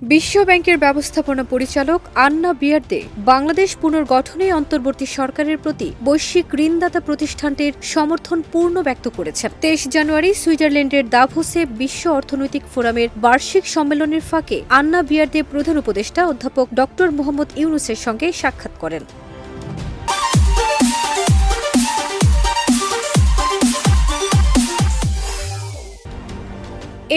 বিশ্ব ব্যাংকের ব্যবস্থাপনা পরিচালক আন্না বিয়ার্দে বাংলাদেশ পুনর্গঠনে অন্তর্বর্তী সরকারের প্রতি বৈশ্বিক ঋণদাতা প্রতিষ্ঠানটির সমর্থন পূর্ণ ব্যক্ত করেছেন। 23 জানুয়ারি সুইজারল্যান্ডের দাভোসে বিশ্ব অর্থনৈতিক ফোরামের বার্ষিক সম্মেলনের ফাঁকে আন্না বিয়ার্দে প্রধান উপদেষ্টা অধ্যাপক ড. মোহাম্মদ ইউনূসের সঙ্গে সাক্ষাৎ করেন।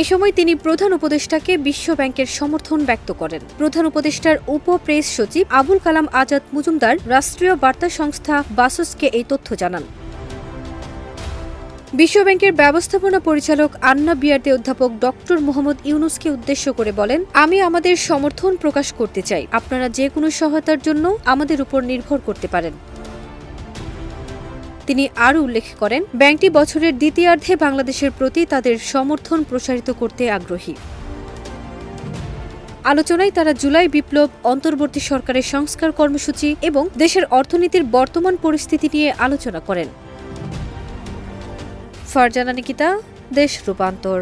এ সময় তিনি প্রধান উপদেষ্টাকে বিশ্ব ব্যাংকের সমর্থন ব্যক্ত করেন। প্রধান উপদেষ্টার উপ প্রেস সচিব আবুল কালাম আজাদ মজুমদার রাষ্ট্রীয় বার্তা সংস্থা বাসসকে এই তথ্য জানান। বিশ্ব ব্যাংকের ব্যবস্থাপনা পরিচালক আন্না বিয়ার্দে অধ্যাপক ড. মোহাম্মদ ইউনূসকে উদ্দেশ্য করে বলেন, আমি আমাদের সমর্থন প্রকাশ করতে চাই। আপনারা যে কোনো সহায়তার জন্য আমাদের উপর নির্ভর করতে পারেন। তিনি আরও উল্লেখ করেন, ব্যাংকটি বছরের দ্বিতীয়ার্ধে বাংলাদেশের প্রতি তাদের সমর্থন প্রসারিত করতে আগ্রহী। আলোচনায় তারা জুলাই বিপ্লব, অন্তর্বর্তী সরকারের সংস্কার কর্মসূচি এবং দেশের অর্থনীতির বর্তমান পরিস্থিতি নিয়ে আলোচনা করেন। ফারজানা নিকিতা, দেশ রূপান্তর।